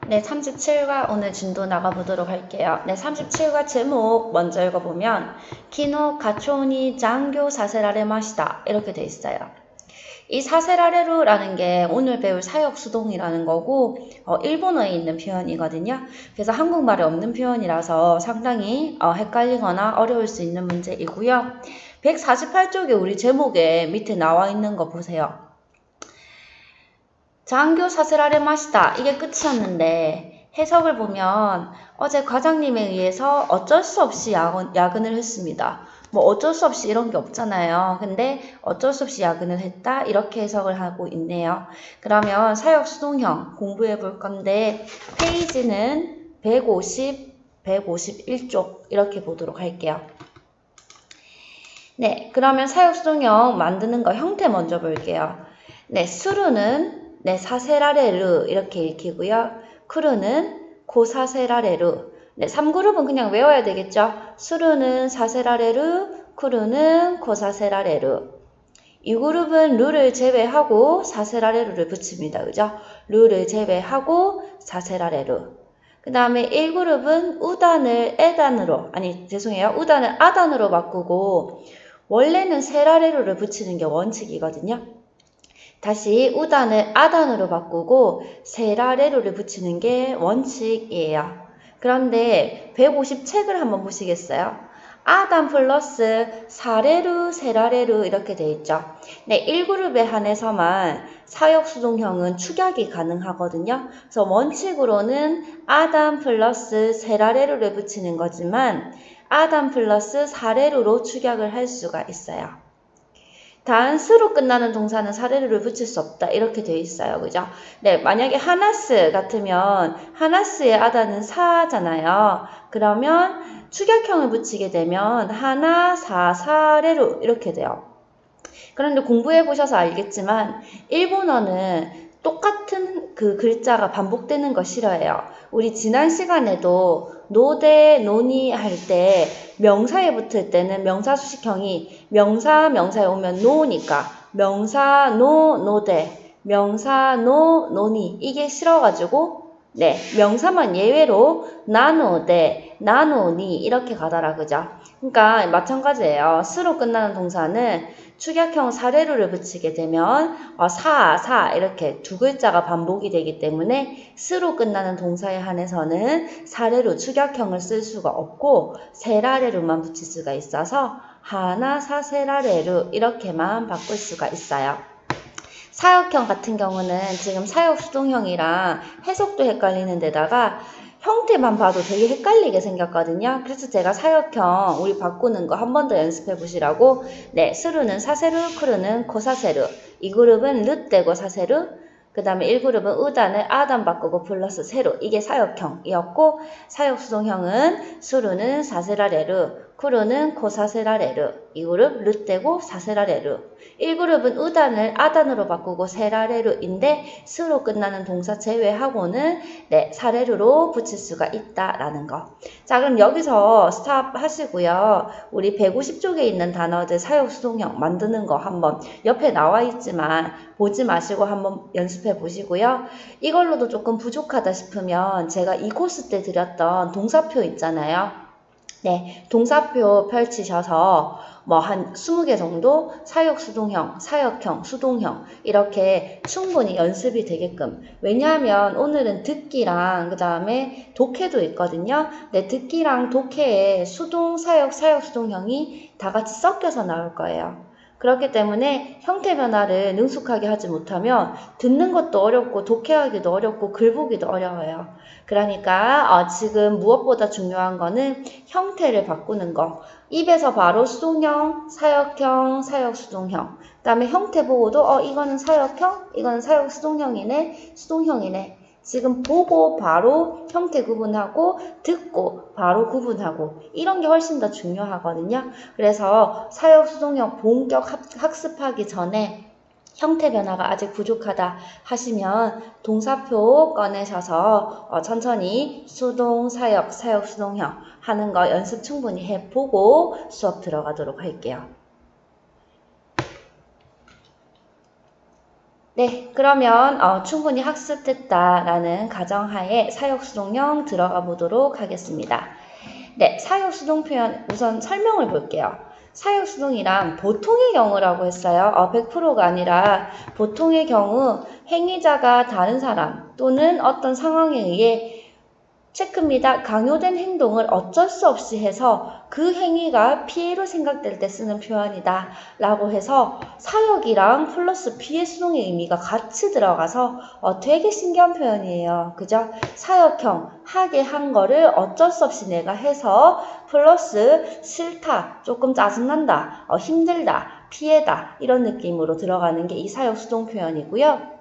네, 37과 오늘 진도 나가보도록 할게요. 네, 37과 제목 먼저 읽어보면 키노 가초니 장교 사세라레 마시다 이렇게 돼 있어요. 이 사세라레루라는 게 오늘 배울 사역수동이라는 거고 일본어에 있는 표현이거든요. 그래서 한국말에 없는 표현이라서 상당히 헷갈리거나 어려울 수 있는 문제이고요. 148쪽에 우리 제목에 밑에 나와 있는 거 보세요. 장교 사세라레 마시다 이게 끝이었는데 해석을 보면 어제 과장님에 의해서 어쩔 수 없이 야근을 했습니다. 뭐 어쩔 수 없이 이런 게 없잖아요. 근데 어쩔 수 없이 야근을 했다 이렇게 해석을 하고 있네요. 그러면 사역 수동형 공부해 볼 건데 페이지는 150, 151쪽 이렇게 보도록 할게요. 네, 그러면 사역 수동형 만드는 거 형태 먼저 볼게요. 네, 수루는 네, 사세라레르 이렇게 읽히고요. 크루는 고사세라레르. 네, 3그룹은 그냥 외워야 되겠죠. 수루는 사세라레르, 크루는 고사세라레르. 이 그룹은 루를 제외하고 사세라레르를 붙입니다. 그죠? 루를 제외하고 사세라레르. 그 다음에 1그룹은 우단을 에단으로, 죄송해요. 우단을 아단으로 바꾸고 원래는 세라레르를 붙이는 게 원칙이거든요. 다시 우단을 아단으로 바꾸고 세라레루를 붙이는 게 원칙이에요. 그런데 150책을 한번 보시겠어요? 아단 플러스 사레루, 세라레루 이렇게 돼 있죠. 네, 1그룹에 한해서만 사역수동형은 축약이 가능하거든요. 그래서 원칙으로는 아단 플러스 세라레루를 붙이는 거지만 아단 플러스 사레루로 축약을 할 수가 있어요. 단수로 끝나는 동사는 사례를 붙일 수 없다. 이렇게 되어 있어요. 그죠? 네, 만약에 하나스 같으면 하나스의 아다는 사잖아요. 그러면 축약형을 붙이게 되면 하나, 사, 사례로 이렇게 돼요. 그런데 공부해 보셔서 알겠지만 일본어는 똑같은 그 글자가 반복되는 거 싫어해요. 우리 지난 시간에도 노대, 노니 할 때 명사에 붙을 때는 명사 수식형이 명사에 오면 노니까 명사, 노, 노대, 명사, 노, 노니 이게 싫어가지고 네, 명사만 예외로 나노대, 나노니 이렇게 가더라 그죠? 그러니까 마찬가지예요. 스로 끝나는 동사는 축약형 사례루를 붙이게 되면 사 이렇게 두 글자가 반복이 되기 때문에 스로 끝나는 동사에 한해서는 사례루 축약형을 쓸 수가 없고 세라레루만 붙일 수가 있어서 하나 사세라레루 이렇게만 바꿀 수가 있어요. 사역형 같은 경우는 지금 사역 수동형이랑 해석도 헷갈리는 데다가 형태만 봐도 되게 헷갈리게 생겼거든요. 그래서 제가 사역형 우리 바꾸는 거 한 번 더 연습해 보시라고 네, 스루는 사세루, 크루는 코사세루 이 그룹은 르떼고 사세루 그 다음에 1그룹은 우단을 아단 바꾸고 플러스 세루 이게 사역형이었고 사역수동형은 수루는 사세라레루 크루는 코사세라레르 2그룹 르떼고 사세라레르 1그룹은 우단을 아단으로 바꾸고 세라레르인데 스로 끝나는 동사 제외하고는 네, 사레르로 붙일 수가 있다라는 거. 자, 그럼 여기서 스탑 하시고요. 우리 150쪽에 있는 단어들 사역수동형 만드는 거 한번 옆에 나와 있지만 보지 마시고 한번 연습해 보시고요. 이걸로도 조금 부족하다 싶으면 제가 이 코스 때 드렸던 동사표 있잖아요. 네, 동사표 펼치셔서 뭐 한 20개 정도 사역수동형, 사역형, 수동형 이렇게 충분히 연습이 되게끔 왜냐하면 오늘은 듣기랑 그 다음에 독해도 있거든요. 네, 듣기랑 독해에 수동, 사역, 사역수동형이 다 같이 섞여서 나올 거예요. 그렇기 때문에 형태 변화를 능숙하게 하지 못하면 듣는 것도 어렵고 독해하기도 어렵고 글 보기도 어려워요. 그러니까 지금 무엇보다 중요한 거는 형태를 바꾸는 거. 입에서 바로 수동형, 사역형, 사역수동형. 그 다음에 형태 보고도 이거는 사역형, 이거는 사역수동형이네, 수동형이네. 지금 보고 바로 형태 구분하고 듣고 바로 구분하고 이런 게 훨씬 더 중요하거든요. 그래서 사역수동형 본격 학습하기 전에 형태 변화가 아직 부족하다 하시면 동사표 꺼내셔서 천천히 수동, 사역, 사역, 수동형 하는 거 연습 충분히 해보고 수업 들어가도록 할게요. 네, 그러면 충분히 학습됐다라는 가정하에 사역수동형 들어가 보도록 하겠습니다. 네, 사역수동 표현 우선 설명을 볼게요. 사역수동이란 보통의 경우라고 했어요. 100%가 아니라 보통의 경우 행위자가 다른 사람 또는 어떤 상황에 의해 체크입니다. 강요된 행동을 어쩔 수 없이 해서 그 행위가 피해로 생각될 때 쓰는 표현이다 라고 해서 사역이랑 플러스 피해 수동의 의미가 같이 들어가서 되게 신기한 표현이에요. 그죠? 사역형 하게 한 거를 어쩔 수 없이 내가 해서 플러스 싫다, 조금 짜증난다, 힘들다, 피해다 이런 느낌으로 들어가는 게 이 사역 수동 표현이고요.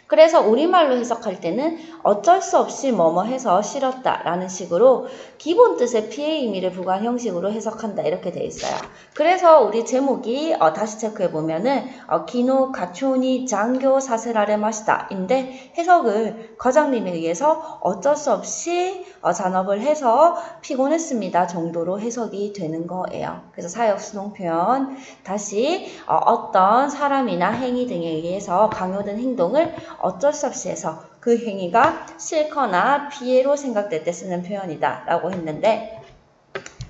그래서 우리말로 해석할 때는 어쩔 수 없이 뭐뭐 해서 싫었다 라는 식으로 기본 뜻의 피해 의미를 부과한 형식으로 해석한다 이렇게 돼 있어요. 그래서 우리 제목이 다시 체크해 보면은 기노 가초니 장교 사세라레 마시다 인데 해석을 과장님에 의해서 어쩔 수 없이 잔업을 해서 피곤했습니다 정도로 해석이 되는 거예요. 그래서 사역 수동 표현 다시 어떤 사람이나 행위 등에 의해서 강요된 행동을 어쩔 수 없이 해서 그 행위가 싫거나 피해로 생각될 때 쓰는 표현이다 라고 했는데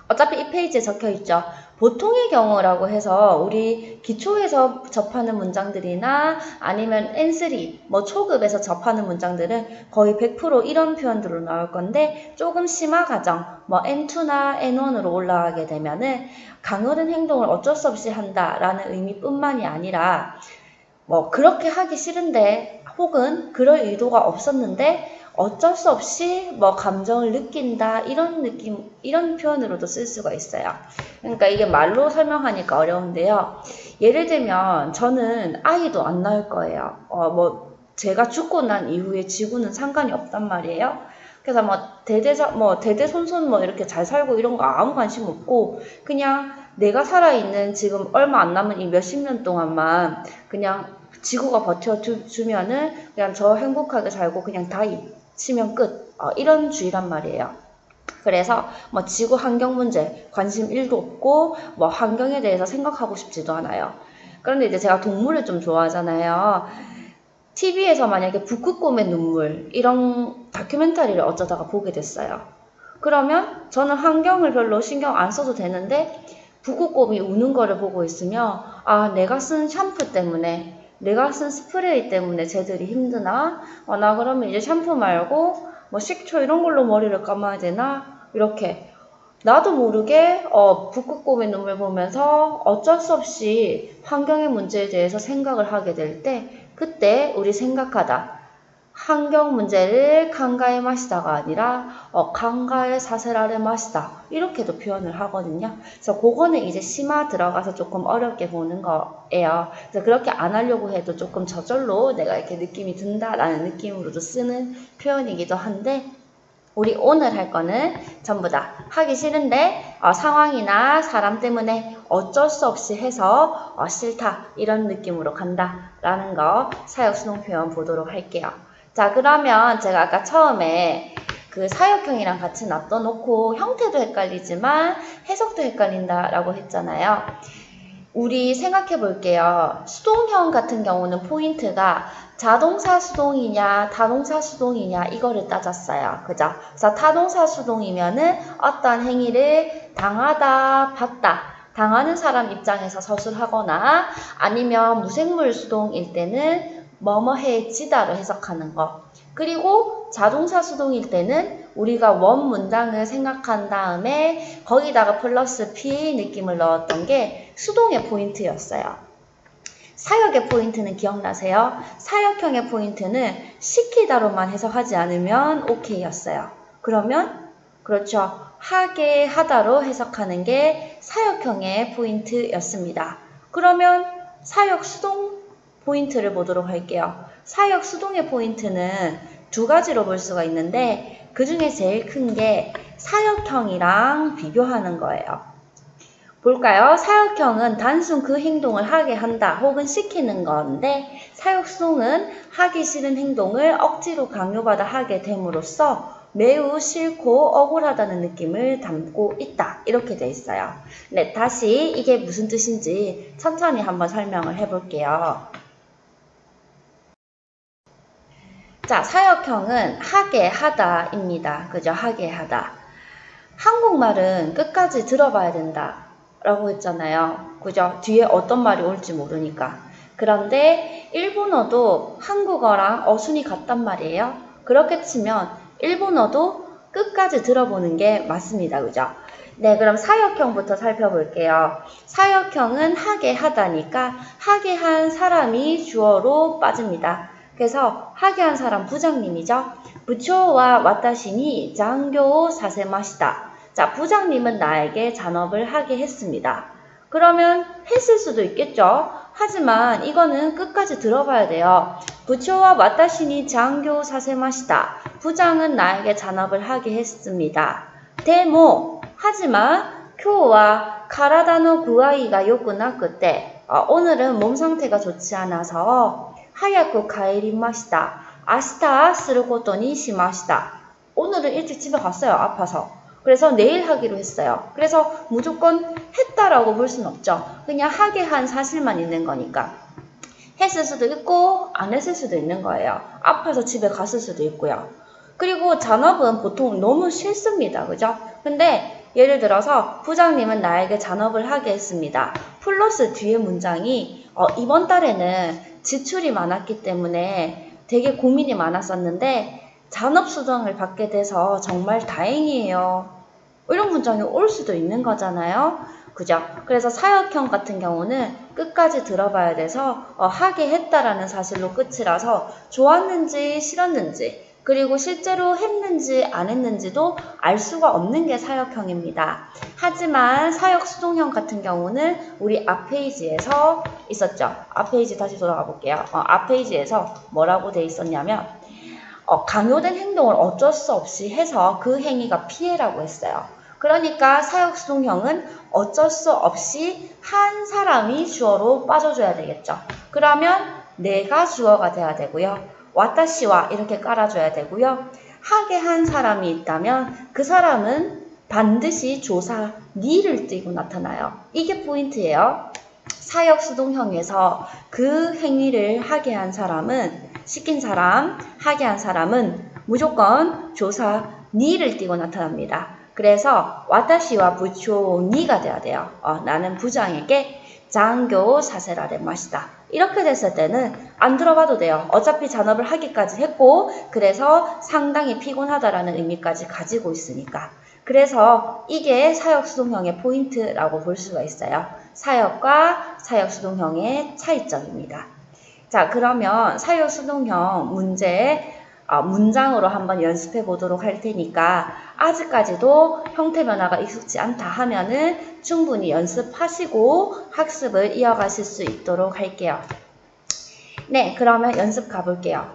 어차피 이 페이지에 적혀 있죠. 보통의 경우라고 해서 우리 기초에서 접하는 문장들이나 아니면 N3, 초급에서 접하는 문장들은 거의 100% 이런 표현들로 나올 건데 조금 심화 가정, N2나 N1으로 올라가게 되면은 강요된 행동을 어쩔 수 없이 한다라는 의미뿐만이 아니라 그렇게 하기 싫은데 혹은 그럴 의도가 없었는데 어쩔 수 없이 감정을 느낀다 이런 느낌 이런 표현으로도 쓸 수가 있어요. 그러니까 이게 말로 설명하니까 어려운데요. 예를 들면 저는 아이도 안 낳을 거예요. 제가 죽고 난 이후에 지구는 상관이 없단 말이에요. 그래서 대대손손 이렇게 잘 살고 이런 거 아무 관심 없고 그냥 내가 살아있는 지금 얼마 안 남은 이 몇십 년 동안만 그냥 지구가 버텨주면은 그냥 저 행복하게 살고 그냥 다 치면 끝. 이런 주의란 말이에요. 그래서 지구 환경 문제 관심 1도 없고 환경에 대해서 생각하고 싶지도 않아요. 그런데 이제 제가 동물을 좀 좋아하잖아요. TV에서 만약에 북극곰의 눈물 이런 다큐멘터리를 어쩌다가 보게 됐어요. 그러면 저는 환경을 별로 신경 안 써도 되는데 북극곰이 우는 거를 보고 있으면 내가 쓴 샴푸 때문에 내가 쓴 스프레이 때문에 쟤들이 힘드나? 나 그러면 이제 샴푸 말고 식초 이런 걸로 머리를 감아야 되나? 이렇게 나도 모르게 북극곰의 눈물 보면서 어쩔 수 없이 환경의 문제에 대해서 생각을 하게 될 때 그때 우리 생각하다 환경 문제를 강가에 마시다가 아니라 강가에 사슬아래 마시다 이렇게도 표현을 하거든요. 그래서 그거는 이제 심화 들어가서 조금 어렵게 보는 거예요. 그래서 그렇게 안 하려고 해도 조금 저절로 내가 이렇게 느낌이 든다라는 느낌으로도 쓰는 표현이기도 한데 우리 오늘 할 거는 전부 다 하기 싫은데 상황이나 사람 때문에 어쩔 수 없이 해서 싫다 이런 느낌으로 간다라는 거 사역수동 표현 보도록 할게요. 자 그러면 제가 아까 처음에 그 사역형이랑 같이 놔둬놓고 형태도 헷갈리지만 해석도 헷갈린다라고 했잖아요. 우리 생각해 볼게요. 수동형 같은 경우는 포인트가 자동사 수동이냐 타동사 수동이냐 이거를 따졌어요. 그죠? 그래서 타동사 수동이면은 어떤 행위를 당하다 받다 당하는 사람 입장에서 서술하거나 아니면 무생물 수동일 때는 뭐뭐해지다로 해석하는 거. 그리고 자동사 수동일 때는 우리가 원 문장을 생각한 다음에 거기다가 플러스 P 느낌을 넣었던 게 수동의 포인트였어요. 사역의 포인트는 기억나세요? 사역형의 포인트는 시키다로만 해석하지 않으면 오케이였어요. 그러면 그렇죠. 하게 하다로 해석하는 게 사역형의 포인트였습니다. 그러면 사역 수동 포인트를 보도록 할게요. 사역 수동의 포인트는 두 가지로 볼 수가 있는데 그 중에 제일 큰 게 사역형이랑 비교하는 거예요. 볼까요? 사역형은 단순 그 행동을 하게 한다 혹은 시키는 건데 사역수동은 하기 싫은 행동을 억지로 강요받아 하게 됨으로써 매우 싫고 억울하다는 느낌을 담고 있다. 이렇게 돼 있어요. 네, 다시 이게 무슨 뜻인지 천천히 한번 설명을 해볼게요. 자, 사역형은 하게 하다입니다. 그죠? 하게 하다. 한국말은 끝까지 들어봐야 된다 라고 했잖아요. 그죠? 뒤에 어떤 말이 올지 모르니까. 그런데 일본어도 한국어랑 어순이 같단 말이에요. 그렇게 치면 일본어도 끝까지 들어보는 게 맞습니다. 그죠? 네, 그럼 사역형부터 살펴볼게요. 사역형은 하게 하다니까 하게 한 사람이 주어로 빠집니다. 그래서 하게 한 사람 부장님이죠. 부초와 와타시니 장교 사세마시다. 자, 부장님은 나에게 잔업을 하게 했습니다. 그러면 했을 수도 있겠죠. 하지만 이거는 끝까지 들어봐야 돼요. 부초와 와타시니 장교 사세마시다. 부장은 나에게 잔업을 하게 했습니다. 데모 하지만 교와 가라다노 구아이가 요구나쿠때 오늘은 몸 상태가 좋지 않아서 하야쿠 가에리마시다. 아시타 쓰르고토니 시마시다. 오늘은 일찍 집에 갔어요. 아파서. 그래서 내일 하기로 했어요. 그래서 무조건 했다라고 볼 수는 없죠. 그냥 하게 한 사실만 있는 거니까. 했을 수도 있고 안 했을 수도 있는 거예요. 아파서 집에 갔을 수도 있고요. 그리고 잔업은 보통 너무 싫습니다. 그죠? 근데 예를 들어서 부장님은 나에게 잔업을 하게 했습니다. 플러스 뒤에 문장이 이번 달에는 지출이 많았기 때문에 되게 고민이 많았었는데 잔업 수당을 받게 돼서 정말 다행이에요. 이런 문장이 올 수도 있는 거잖아요. 그죠? 그래서 사역형 같은 경우는 끝까지 들어봐야 돼서 하게 했다라는 사실로 끝이라서 좋았는지 싫었는지 그리고 실제로 했는지 안 했는지도 알 수가 없는 게 사역형입니다. 하지만 사역수동형 같은 경우는 우리 앞 페이지에서 있었죠. 앞 페이지 다시 돌아가 볼게요. 앞 페이지에서 뭐라고 돼 있었냐면 강요된 행동을 어쩔 수 없이 해서 그 행위가 피해라고 했어요. 그러니까 사역수동형은 어쩔 수 없이 한 사람이 주어로 빠져줘야 되겠죠. 그러면 내가 주어가 돼야 되고요. 와타시와 이렇게 깔아줘야 되고요. 하게 한 사람이 있다면 그 사람은 반드시 조사 니를 띄고 나타나요. 이게 포인트예요. 사역수동형에서 그 행위를 하게 한 사람은 시킨 사람, 하게 한 사람은 무조건 조사 니를 띄고 나타납니다. 그래서 와타시와 부초 니가 돼야 돼요. 나는 부장에게 장교 사세라레 마시다. 이렇게 됐을 때는 안 들어봐도 돼요. 어차피 잔업을 하기까지 했고 그래서 상당히 피곤하다라는 의미까지 가지고 있으니까. 그래서 이게 사역수동형의 포인트라고 볼 수가 있어요. 사역과 사역수동형의 차이점입니다. 자, 그러면 사역수동형 문제 문장으로 한번 연습해 보도록 할 테니까 아직까지도 형태 변화가 익숙지 않다 하면은 충분히 연습하시고 학습을 이어가실 수 있도록 할게요. 네, 그러면 연습 가볼게요.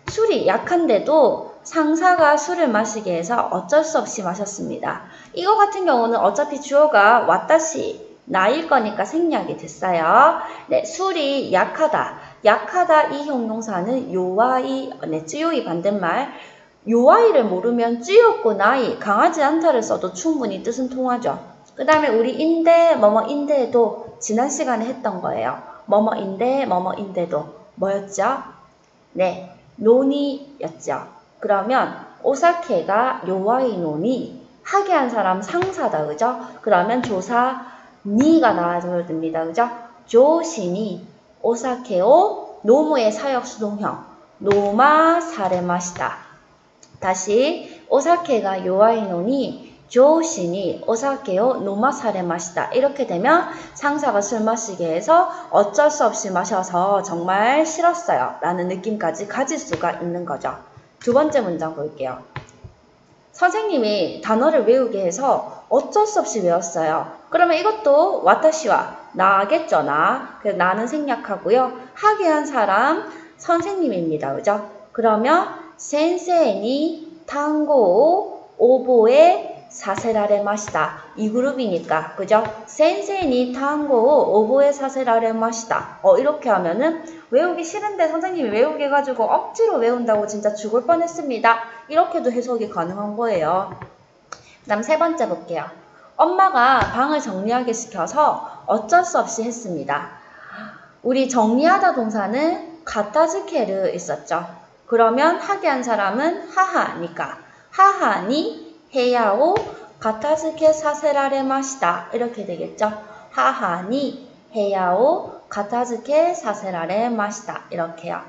술이 약한데도 상사가 술을 마시게 해서 어쩔 수 없이 마셨습니다. 이거 같은 경우는 어차피 주어가 와타시 나일 거니까 생략이 됐어요. 네, 술이 약하다. 약하다 이 형용사는 요와이, 쯔요이 반대말. 요와이를 모르면 쯔요고 나이, 강하지 않다를 써도 충분히 뜻은 통하죠. 그 다음에 우리 인데, 뭐뭐인데도 지난 시간에 했던 거예요. 뭐뭐인데, 뭐뭐인데도 뭐였죠? 네, 논이였죠. 그러면 오사케가 요와이 논이 하게 한 사람 상사다. 그죠? 그러면 조사 니가 나와줘야 됩니다. 그죠? 조신이 오사케오 노무의 사역수동형 노마 사레마시다. 다시 오사케가 요아이노니 조신이 오사케오 노마 사레마시다. 이렇게 되면 상사가 술 마시게 해서 어쩔 수 없이 마셔서 정말 싫었어요 라는 느낌까지 가질 수가 있는 거죠. 두 번째 문장 볼게요. 선생님이 단어를 외우게 해서 어쩔 수 없이 외웠어요. 그러면 이것도 와타시와 나겠죠. 그래서 나는 생략하고요. 하게 한 사람 선생님입니다. 그죠? 그러면 센세니 tango 오보에 사세라레마시다. 이 그룹이니까 그죠? 센세니 tango 오보에 사세라레마시다. 이렇게 하면은 외우기 싫은데 선생님이 외우게 해가지고 억지로 외운다고 진짜 죽을 뻔했습니다. 이렇게도 해석이 가능한 거예요. 그 다음 세 번째 볼게요. 엄마가 방을 정리하게 시켜서 어쩔 수 없이 했습니다. 우리 정리하다 동사는 가타즈케르 있었죠. 그러면 하게 한 사람은 하하니까 하하니 해야오 가타스케 사세라레마시다 이렇게 되겠죠. 하하니 해야오 가타스케 사세라레마시다 이렇게요.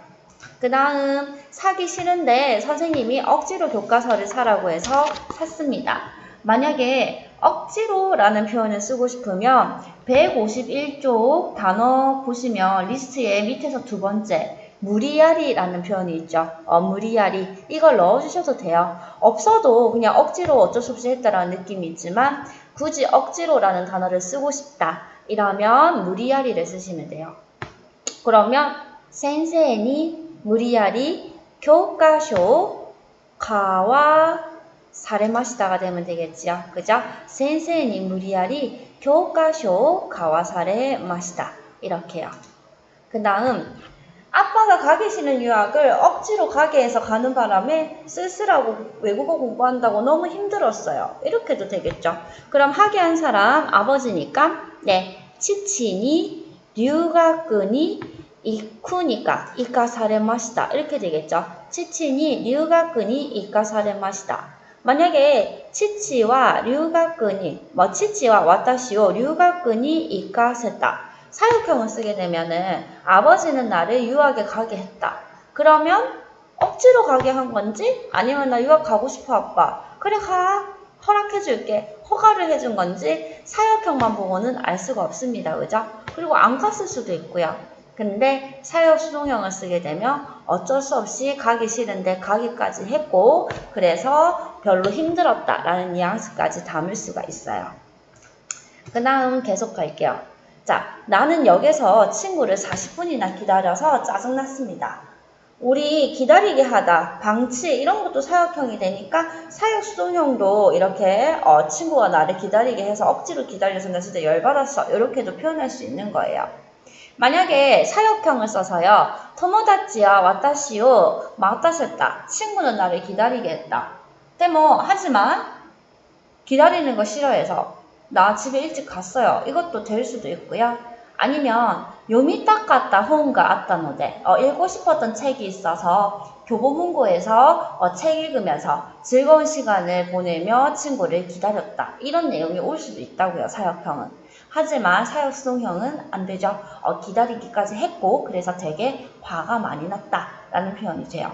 그 다음 사기 싫은데 선생님이 억지로 교과서를 사라고 해서 샀습니다. 만약에 억지로라는 표현을 쓰고 싶으면 151쪽 단어 보시면 리스트의 밑에서 두 번째 무리야리라는 표현이 있죠. 무리야리 이걸 넣어주셔도 돼요. 없어도 그냥 억지로 어쩔 수 없이 했다라는 느낌이 있지만 굳이 억지로라는 단어를 쓰고 싶다 이러면 무리야리를 쓰시면 돼요. 그러면 센세이 무리야리 교과쇼 가와 사레마시다가 되면 되겠지요. 그죠? 센세이 무리야리 교과쇼 가와 사레마시다 이렇게요. 그 다음 아빠가 가기 싫은 유학을 억지로 가게 해서 가는 바람에 쓸쓸하고 외국어 공부한다고 너무 힘들었어요. 이렇게도 되겠죠. 그럼 하게 한 사람 아버지니까 치친이 류가꾼이 이쿠니까 이카사레마시다 이렇게 되겠죠. 치친이 류가꾼이 이카사레마시다. 만약에 치치와 류가꾼이 치치와 와타시오 류가꾼이 이카세다. 사역형을 쓰게 되면은 아버지는 나를 유학에 가게 했다. 그러면 억지로 가게 한 건지 아니면 나 유학 가고 싶어 아빠. 그래 가. 허락해줄게. 허가를 해준 건지 사역형만 보고는 알 수가 없습니다. 그죠? 그리고 안 갔을 수도 있고요. 근데 사역 수동형을 쓰게 되면 어쩔 수 없이 가기 싫은데 가기까지 했고 그래서 별로 힘들었다라는 뉘앙스까지 담을 수가 있어요. 그 다음 계속 갈게요. 자, 나는 역에서 친구를 40분이나 기다려서 짜증났습니다. 우리 기다리게 하다, 방치 이런 것도 사역형이 되니까 사역 수동형도 이렇게 친구가 나를 기다리게 해서 억지로 기다려서 나 진짜 열받았어 이렇게도 표현할 수 있는 거예요. 만약에 사역형을 써서요. 토모다치와 와타시오 마타셌다. 친구는 나를 기다리게 했다. 근데 하지만 기다리는 거 싫어해서 나 집에 일찍 갔어요. 이것도 될 수도 있고요. 아니면 요미타카타 혼가 아따노데 읽고 싶었던 책이 있어서 교보문고에서 책 읽으면서 즐거운 시간을 보내며 친구를 기다렸다. 이런 내용이 올 수도 있다고요. 사역형은. 하지만 사역 수동형은 안 되죠. 기다리기까지 했고 그래서 되게 화가 많이 났다 라는 표현이 돼요.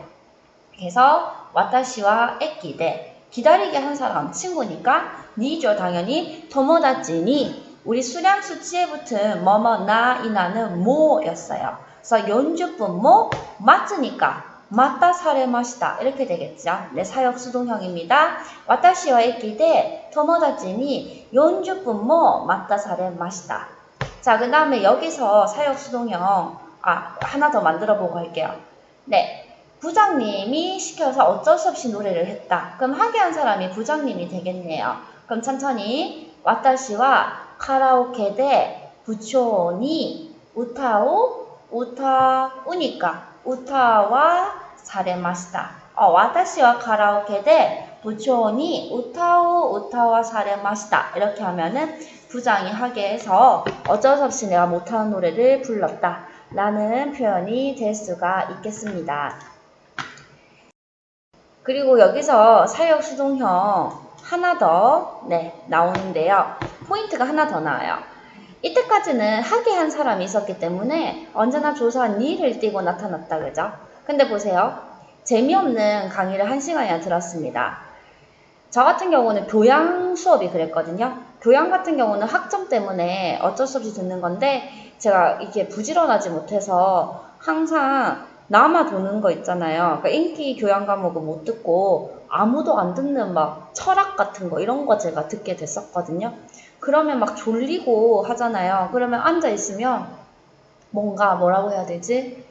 그래서 와타시와 에끼데 기다리게 한 사람 친구니까 니죠. 당연히 토모다치니 우리 수량 수치에 붙은 뭐뭐나 이나는 모였어요. 그래서 40분 모 맞으니까 맞다 사레마시다 이렇게 되겠죠. 네, 사역 수동형입니다. 와타시와 에끼데 토모다치니 40분 모 맞다 사레마시다. 자, 그 다음에 여기서 사역 수동형 하나 더 만들어 보고 할게요. 네. 부장님이 시켜서 어쩔 수 없이 노래를 했다. 그럼 하게 한 사람이 부장님이 되겠네요. 그럼 천천히 와타시와 카라오케데 부초니 우타우니까 우타와 사레마시다. 와타시와 카라오케데 부초니 우타와 사레마시다. 이렇게 하면은 부장이 하게 해서 어쩔 수 없이 내가 못하는 노래를 불렀다. 라는 표현이 될 수가 있겠습니다. 그리고 여기서 사역 수동형 하나 더 나오는데요. 포인트가 하나 더 나와요. 이때까지는 하게 한 사람이 있었기 때문에 언제나 조사한 니를 띄고 나타났다. 그죠? 근데 보세요. 재미없는 강의를 1시간이나 들었습니다. 저 같은 경우는 교양 수업이 그랬거든요. 교양 같은 경우는 학점 때문에 어쩔 수 없이 듣는 건데 제가 이게 부지런하지 못해서 항상 남아 도는 거 있잖아요. 그러니까 인기 교양 과목은 못 듣고 아무도 안 듣는 막 철학 같은 거 이런 거 제가 듣게 됐었거든요. 그러면 막 졸리고 하잖아요. 그러면 앉아 있으면 뭔가 뭐라고 해야 되지?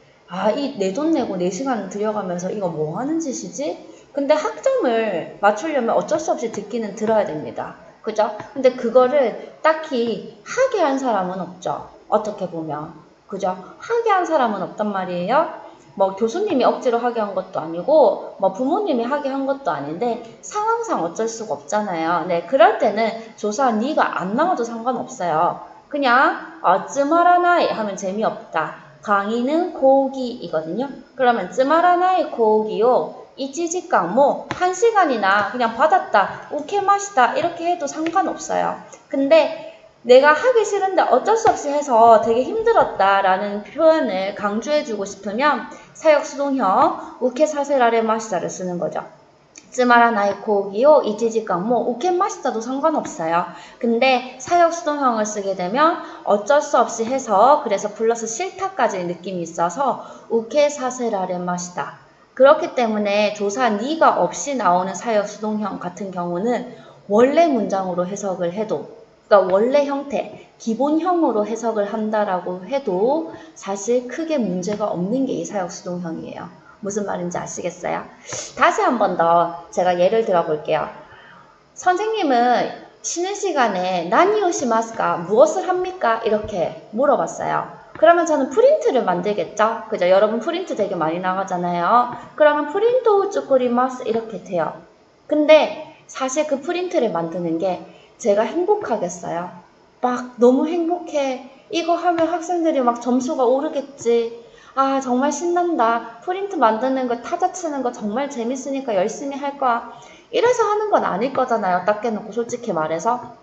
이 내 돈 내고 4시간 들여가면서 이거 뭐 하는 짓이지? 근데 학점을 맞추려면 어쩔 수 없이 듣기는 들어야 됩니다. 그죠? 근데 그거를 딱히 하게 한 사람은 없죠. 어떻게 보면. 그죠? 하게 한 사람은 없단 말이에요. 뭐 교수님이 억지로 하게 한 것도 아니고 뭐 부모님이 하게 한 것도 아닌데 상황상 어쩔 수가 없잖아요. 네, 그럴 때는 조사 니가 안 나와도 상관없어요. 그냥 쯔마라나이 하면 재미없다. 강의는 고기이거든요. 그러면 쯔마라나이 고기요. 이치지강 뭐 1시간이나 그냥 받았다, 우케마시다 이렇게 해도 상관없어요. 근데 내가 하기 싫은데 어쩔 수 없이 해서 되게 힘들었다라는 표현을 강조해주고 싶으면 사역수동형 우케사세라레마시다를 쓰는 거죠. 쯔마라나이 고기요 이치지강 뭐 우케마시다도 상관없어요. 근데 사역수동형을 쓰게 되면 어쩔 수 없이 해서 그래서 플러스 싫다까지의 느낌이 있어서 우케사세라레마시다. 그렇기 때문에 조사 니가 없이 나오는 사역수동형 같은 경우는 원래 문장으로 해석을 해도, 그러니까 원래 형태, 기본형으로 해석을 한다라고 해도 사실 크게 문제가 없는 게 이 사역수동형이에요. 무슨 말인지 아시겠어요? 다시 한 번 더 제가 예를 들어 볼게요. 선생님은 쉬는 시간에 나니오시마스까? 무엇을 합니까? 이렇게 물어봤어요. 그러면 저는 프린트를 만들겠죠? 그죠? 여러분 프린트 되게 많이 나가잖아요. 그러면 프린트 쭈꾸리마스 이렇게 돼요. 근데 사실 그 프린트를 만드는 게 제가 행복하겠어요. 막 너무 행복해. 이거 하면 학생들이 막 점수가 오르겠지. 아 정말 신난다. 프린트 만드는 거 타자 치는 거 정말 재밌으니까 열심히 할 거야. 이래서 하는 건 아닐 거잖아요. 딱 깨놓고 솔직히 말해서.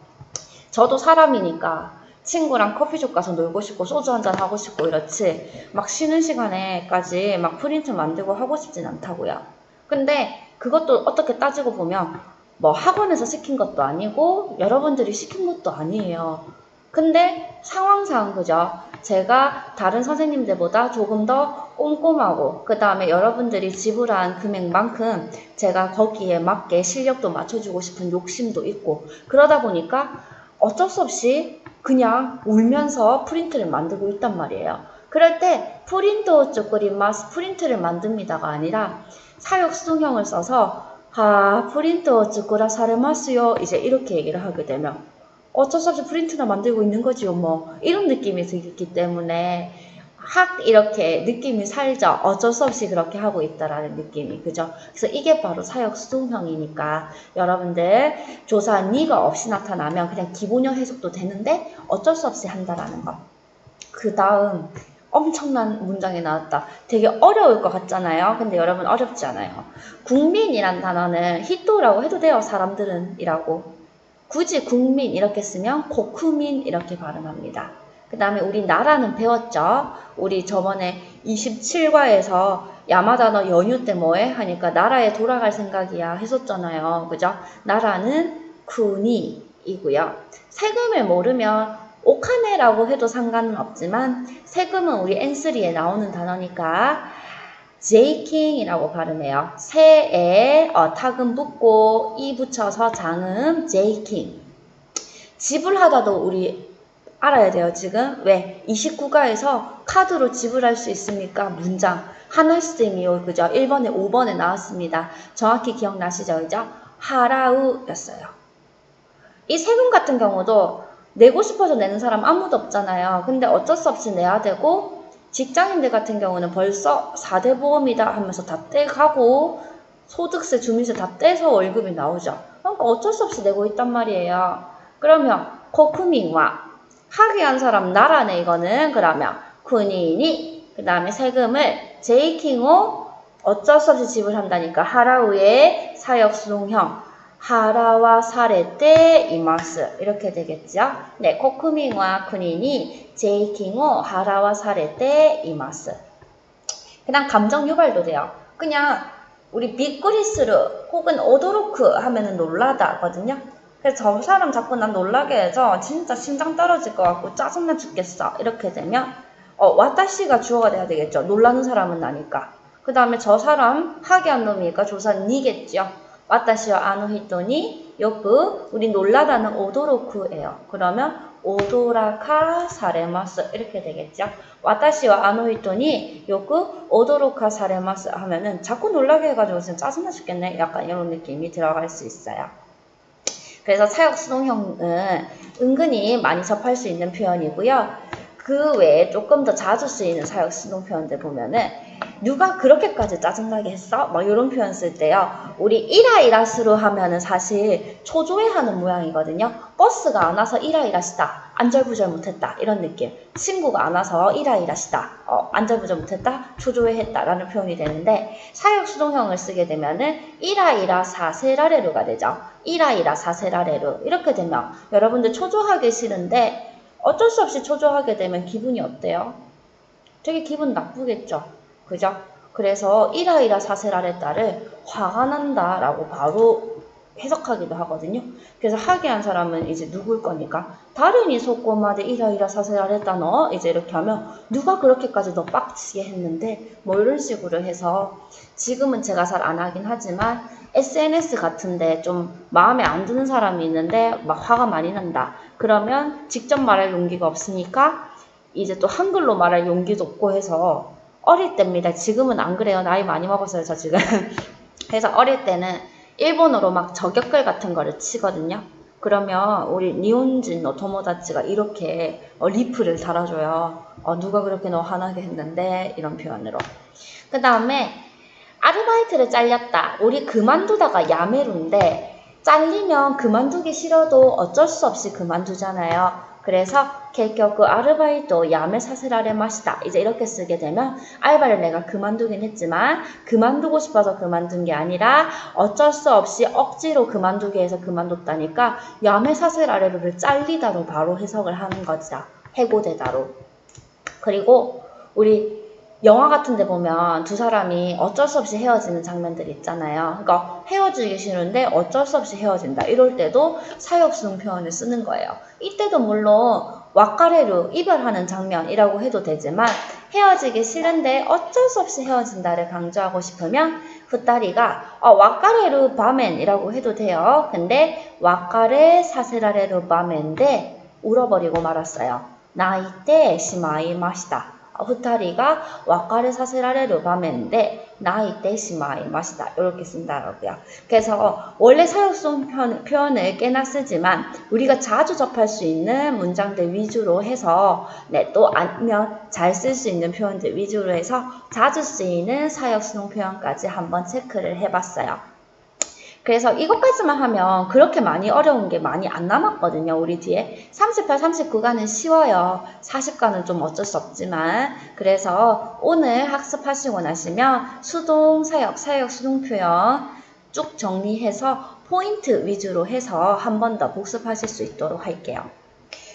저도 사람이니까 친구랑 커피숍 가서 놀고 싶고 소주 한잔 하고 싶고 이렇지 막 쉬는 시간에까지 막 프린트 만들고 하고 싶진 않다고요. 근데 그것도 어떻게 따지고 보면 뭐 학원에서 시킨 것도 아니고 여러분들이 시킨 것도 아니에요. 근데 상황상 그죠? 제가 다른 선생님들보다 조금 더 꼼꼼하고 그 다음에 여러분들이 지불한 금액만큼 제가 거기에 맞게 실력도 맞춰주고 싶은 욕심도 있고 그러다 보니까 어쩔 수 없이 그냥 울면서 프린트를 만들고 있단 말이에요. 그럴 때 프린트 쪼끄리마스 프린트를 만듭니다가 아니라 사역수동형을 써서 프린트 쪼끄라 사레마스요 이제 이렇게 얘기를 하게 되면 어쩔 수 없이 프린트나 만들고 있는 거지요 뭐 이런 느낌이 들기 때문에 이렇게 느낌이 살죠. 어쩔 수 없이 그렇게 하고 있다라는 느낌이 그죠? 그래서 이게 바로 사역수동형이니까 여러분들 조사 니가 없이 나타나면 그냥 기본형 해석도 되는데 어쩔 수 없이 한다라는 거. 그 다음 엄청난 문장이 나왔다. 되게 어려울 것 같잖아요. 근데 여러분 어렵지 않아요. 국민이란 단어는 히토라고 해도 돼요. 사람들은 이라고. 굳이 국민 이렇게 쓰면 고쿠민 이렇게 발음합니다. 그 다음에 우리 나라는 배웠죠. 우리 저번에 27과에서 야마다너 연휴 때 뭐해? 하니까 나라에 돌아갈 생각이야 했었잖아요. 그죠? 나라는 쿠니이고요. 세금을 모르면 오카네라고 해도 상관은 없지만 세금은 우리 N3에 나오는 단어니까 제이킹이라고 발음해요. 새에 타금 붙고 이 붙여서 장음 제이킹. 지불하다도 우리 알아야 돼요. 지금 왜 29가에서 카드로 지불할 수 있습니까? 문장 하나쌤이요. 그죠? 1번에 5번에 나왔습니다. 정확히 기억나시죠? 그죠? 하라우였어요. 이 세금 같은 경우도 내고 싶어서 내는 사람 아무도 없잖아요. 근데 어쩔 수 없이 내야 되고 직장인들 같은 경우는 벌써 4대 보험이다 하면서 다 떼가고 소득세, 주민세 다 떼서 월급이 나오죠. 그러니까 어쩔 수 없이 내고 있단 말이에요. 그러면 코쿠민과 하게 한 사람 나라네 이거는 그러면 군인이 그 다음에 세금을 제이킹호 어쩔 수 없이 지불한다니까 하라우의 사역수동형 하라와 사레테 이마스 이렇게 되겠죠. 네, 코쿠민과 군인이 제이킹호 하라와 사레테 이마스. 그냥 감정 유발도 돼요. 그냥 우리 비꾸리스르 혹은 오도로크 하면은 놀라다거든요. 그래서 저 사람 자꾸 난 놀라게 해서 진짜 심장 떨어질 것 같고 짜증나 죽겠어. 이렇게 되면 와타시가 주어가 돼야 되겠죠. 놀라는 사람은 나니까. 그 다음에 저 사람 하게 한 놈이니까 조사 니겠죠. 와타시와 아노 히토니 요크 우리 놀라다는 오도로크예요. 그러면 오도라카 사레마스 이렇게 되겠죠. 와타시와 아노 히토니 요크 오도로카 사레마스 하면은 자꾸 놀라게 해가지고 진짜 짜증나 죽겠네. 약간 이런 느낌이 들어갈 수 있어요. 그래서 사역수동형은 은근히 많이 접할 수 있는 표현이고요. 그 외에 조금 더 자주 쓰이는 사역수동 표현들 보면은 누가 그렇게까지 짜증나게 했어? 막 이런 표현 쓸 때요. 우리 이라이라스로 하면은 사실 초조해하는 모양이거든요. 버스가 안 와서 이라이라시다. 안절부절 못했다 이런 느낌. 친구가 안 와서 이라이라시다. 안절부절 못했다. 초조해했다 라는 표현이 되는데 사역수동형을 쓰게 되면은 이라이라 사세라레루가 되죠. 이라이라 사세라레루 이렇게 되면 여러분들 초조하기 싫은데 어쩔 수 없이 초조하게 되면 기분이 어때요? 되게 기분 나쁘겠죠. 그죠? 그래서 이라이라 사세라레따를 화가 난다 라고 바로 해석하기도 하거든요. 그래서 하게 한 사람은 이제 누굴 거니까 다른 이소꼬마데 이라이라 사세라레따 너 이제 이렇게 하면 누가 그렇게까지 너 빡치게 했는데 뭐 이런 식으로 해서 지금은 제가 잘 안 하긴 하지만 SNS 같은데 좀 마음에 안 드는 사람이 있는데 막 화가 많이 난다. 그러면 직접 말할 용기가 없으니까 이제 또 한글로 말할 용기도 없고 해서 어릴 때입니다. 지금은 안 그래요. 나이 많이 먹었어요, 저 지금. 그래서 어릴 때는 일본어로 막 저격글 같은 거를 치거든요. 그러면 우리 니혼진 토모다치가 이렇게 리플을 달아줘요. 누가 그렇게 너 화나게 했는데 이런 표현으로. 그 다음에 아르바이트를 잘렸다. 우리 그만두다가 야메루인데 잘리면 그만두기 싫어도 어쩔 수 없이 그만두잖아요. 그래서 결국 아르바이토 야메 사세라레 마시다. 이제 이렇게 쓰게 되면 알바를 내가 그만두긴 했지만 그만두고 싶어서 그만둔 게 아니라 어쩔 수 없이 억지로 그만두게 해서 그만뒀다니까 야메 사세라레를 잘리다로 바로 해석을 하는 거죠. 해고되다로. 그리고 우리 영화 같은 데 보면 두 사람이 어쩔 수 없이 헤어지는 장면들 있잖아요. 그러니까 헤어지기 싫은데 어쩔 수 없이 헤어진다. 이럴 때도 사역수동 표현을 쓰는 거예요. 이때도 물론 와카레루 이별하는 장면이라고 해도 되지만 헤어지기 싫은데 어쩔 수 없이 헤어진다를 강조하고 싶으면 후다리가 와카레루 바멘이라고 해도 돼요. 근데 와카레 사세라레루 바멘데 울어버리고 말았어요. 나이때 시마이 마시다. 후타리가 와카레 사세라레루 바멘데 나이때 시마이 마시다 이렇게 쓴다고요. 그래서 원래 사역성 표현을 꽤나 쓰지만 우리가 자주 접할 수 있는 문장들 위주로 해서 또 아니면 잘 쓸 수 있는 표현들 위주로 해서 자주 쓰이는 사역성 표현까지 한번 체크를 해봤어요. 그래서 이것까지만 하면 그렇게 많이 어려운 게 많이 안 남았거든요. 우리 뒤에 38, 39가는 쉬워요. 40가는 좀 어쩔 수 없지만 그래서 오늘 학습하시고 나시면 수동, 사역, 수동 표현 쭉 정리해서 포인트 위주로 해서 한 번 더 복습하실 수 있도록 할게요.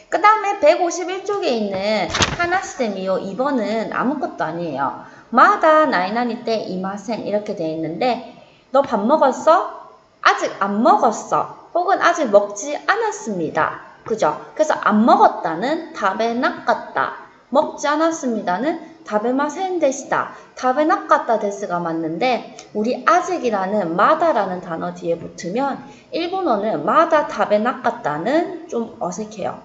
그 다음에 151쪽에 있는 하나시데미요 2번은 아무것도 아니에요. 마다 나이나니 때 이마센 이렇게 돼 있는데 너 밥 먹었어? 아직 안 먹었어. 혹은 아직 먹지 않았습니다. 그죠? 그래서 안 먹었다는 답에 낚았다. 먹지 않았습니다는 답에 마센 데시다. 답에 낚았다 데스가 맞는데 우리 아직이라는 마다라는 단어 뒤에 붙으면 일본어는 마다 답에 낚았다는 좀 어색해요.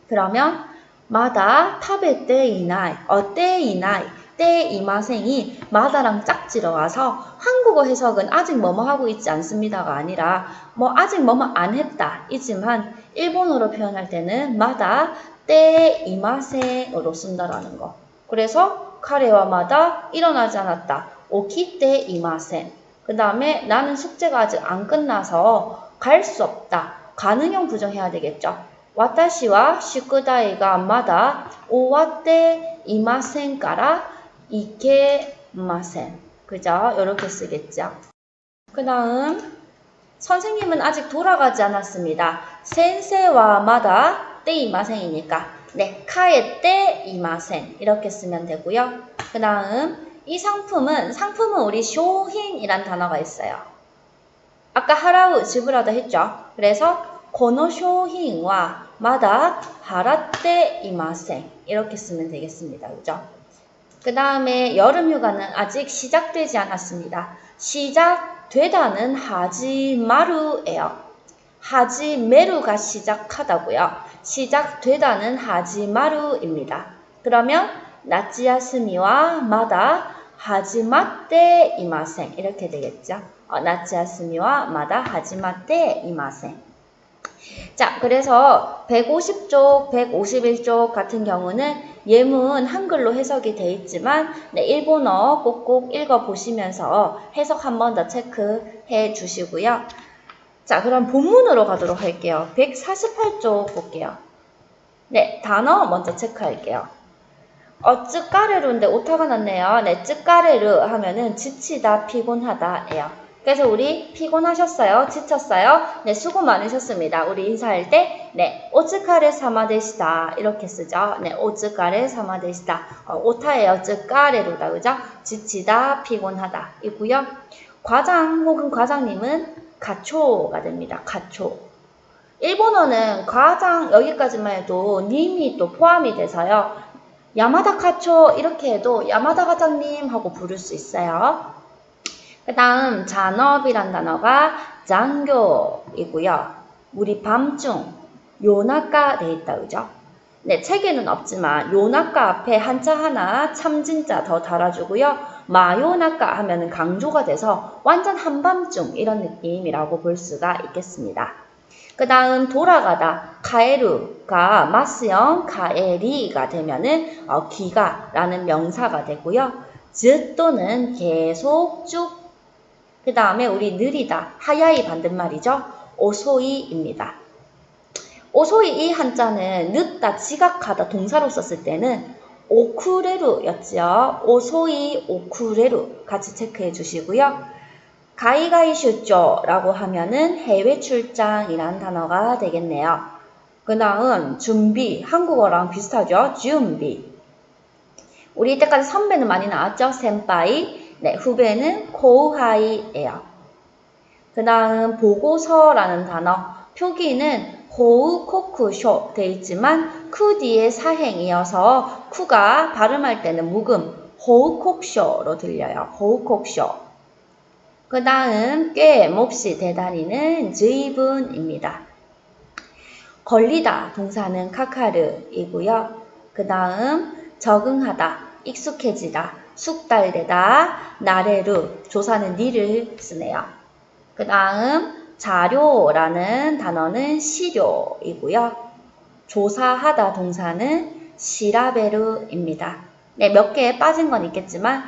그러면 마다 탑에 때 이나이, 때 이나이 때 이마생이 마다랑 짝지러 와서 한국어 해석은 아직 뭐뭐 하고 있지 않습니다가 아니라 뭐 아직 뭐뭐 안 했다 이지만 일본어로 표현할 때는 마다 때 이마생으로 쓴다라는 거. 그래서 카레와 마다 일어나지 않았다. 오키 때 이마생. 그 다음에 나는 숙제가 아직 안 끝나서 갈 수 없다. 가능형 부정해야 되겠죠. 와타시와 슈쿠다이가 마다 오와때 이마센 까라 이케마센. 그죠? 이렇게 쓰겠죠. 그 다음 선생님은 아직 돌아가지 않았습니다. 센세와 마다 때 이마센이니까 네, 카에 때 이마센 이렇게 쓰면 되고요. 그 다음 이 상품은 우리 쇼힌이란 단어가 있어요. 아까 하라우 지브라도 했죠. 그래서 고노 쇼힌와 마다 하라떼 이마센 이렇게 쓰면 되겠습니다. 그죠? 그 다음에 여름휴가는 아직 시작되지 않았습니다. 시작되다는 하지마루예요. 하지메루가 시작하다고요. 시작되다는 하지마루입니다. 그러면 나츠야스미와 마다 하지마떼 이마센 이렇게 되겠죠. 나츠야스미와 마다 하지마떼 이마센. 자, 그래서 150쪽, 151쪽 같은 경우는 예문 한글로 해석이 돼 있지만 일본어 꼭꼭 읽어보시면서 해석 한 번 더 체크해 주시고요. 자, 그럼 본문으로 가도록 할게요. 148쪽 볼게요. 네, 단어 먼저 체크할게요. 쯔까레루인데 오타가 났네요. 네, 쯔까레루 하면은 지치다, 피곤하다예요. 그래서 우리 피곤하셨어요? 지쳤어요? 네, 수고 많으셨습니다. 우리 인사할 때, 네, 오츠카레 사마데시다 이렇게 쓰죠. 네, 오츠카레 사마데시다. 오타예요. 쯔까레루다, 그죠? 지치다, 피곤하다 이고요. 과장 혹은 과장님은 가초가 됩니다. 가초. 일본어는 과장 여기까지만 해도 님이 또 포함이 돼서요. 야마다 카초 이렇게 해도 야마다 과장님 하고 부를 수 있어요. 그 다음 잔업이란 단어가 장교이고요. 우리 밤중 요나까 돼 있다 그죠? 네, 책에는 없지만 요나까 앞에 한자 하나 참진자 더 달아주고요. 마요나까 하면은 강조가 돼서 완전 한밤중 이런 느낌이라고 볼 수가 있겠습니다. 그 다음 돌아가다 카에루가 마스형 카에리가 되면은 기가라는 명사가 되고요. 즈 또는 계속 쭉. 그 다음에 우리 느리다 하야이 반대말이죠. 오소이입니다. 오소이 이 한자는 늦다 지각하다 동사로 썼을 때는 오쿠레루였죠. 오소이 오쿠레루 같이 체크해 주시고요. 가이가이 슈쪼라고 하면은 해외 출장이란 단어가 되겠네요. 그 다음 준비, 한국어랑 비슷하죠. 준비. 우리 이때까지 선배는 많이 나왔죠. 센파이. 네, 후배는 고하이예요. 그 다음 보고서라는 단어. 표기는 호우 코쿠쇼 돼 있지만 쿠 뒤에 사행이어서 쿠가 발음할 때는 묵음 호우 콕쇼로 들려요. 호우 콕쇼. 그 다음 꽤 몹시 대단히는 즈이분입니다. 걸리다 동사는 카카르이고요. 그 다음 적응하다, 익숙해지다, 숙달되다, 나레루 조사는 니를 쓰네요. 그 다음 자료라는 단어는 시료이고요. 조사하다 동사는 시라베르입니다. 네, 몇 개 빠진 건 있겠지만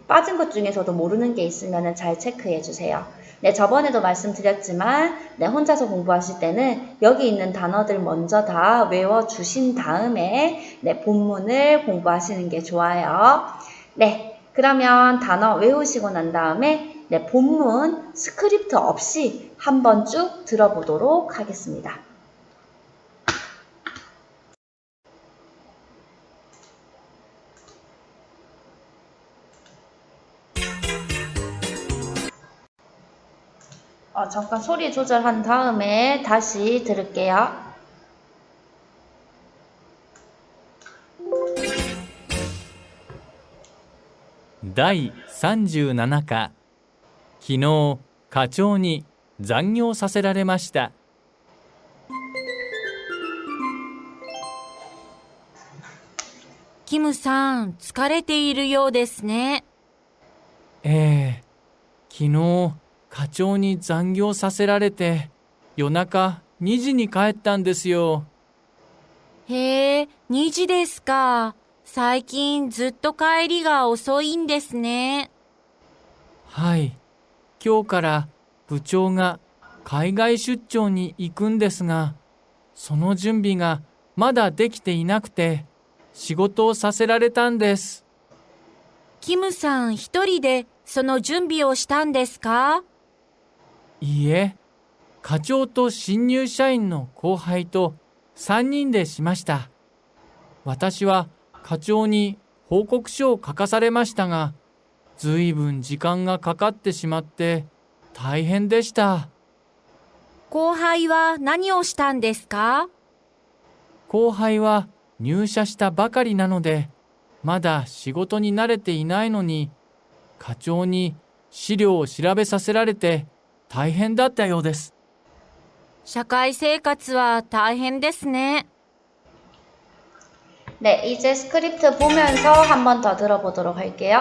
빠진 것 중에서도 모르는 게 있으면 잘 체크해 주세요. 네, 저번에도 말씀드렸지만 네, 혼자서 공부하실 때는 여기 있는 단어들 먼저 다 외워주신 다음에 네, 본문을 공부하시는 게 좋아요. 네, 그러면 단어 외우시고 난 다음에 네, 본문 스크립트 없이 한번 쭉 들어보도록 하겠습니다. 잠깐 소리 조절한 다음에 다시 들을게요.第37課、昨日課長に残業させられました。キムさん、疲れているようですね。昨日課長に残業させられて夜中2時に帰ったんですよ。へえ、2時ですか。最近ずっと帰りが遅いんですね。はい、今日から部長が海外出張に行くんですが、その準備がまだできていなくて仕事をさせられたんです。キムさん一人でその準備をしたんですか？いいえ、課長と新入社員の後輩と3人でしました。私は課長に報告書を書かされましたが、ずいぶん時間がかかってしまって大変でした。後輩は何をしたんですか？後輩は入社したばかりなので、まだ仕事に慣れていないのに、課長に資料を調べさせられて大変だったようです。社会生活は大変ですね。 네, 이제 스크립트 보면서 한 번 더 들어보도록 할게요.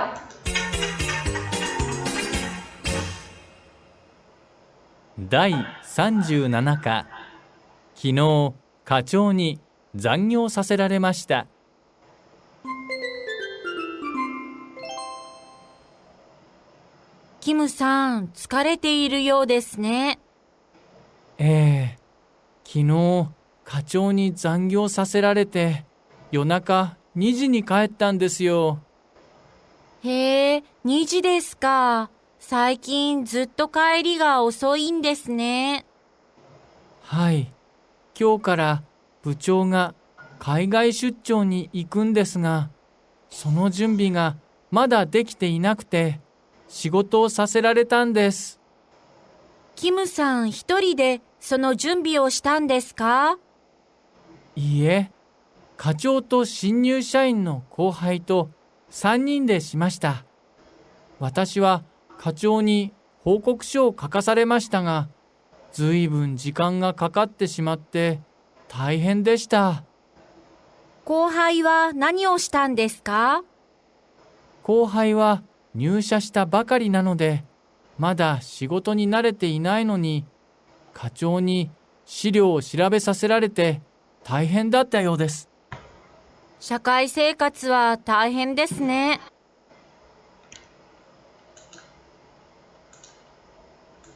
第37課、昨日課長に残業させられました。キムさん、疲れているようですね。昨日課長に残業させられて夜中2時に帰ったんですよ。へえ、2時ですか。最近ずっと帰りが遅いんですね。はい。今日から部長が海外出張に行くんですが、その準備がまだできていなくて仕事をさせられたんです。キムさん一人でその準備をしたんですか？いいえ、課長と新入社員の後輩と3人でしました。私は課長に報告書を書かされましたが、ずいぶん時間がかかってしまって大変でした。後輩は何をしたんですか？後輩は入社したばかりなので、まだ仕事に慣れていないのに、課長に資料を調べさせられて大変だったようです。社会生活は大変ですね。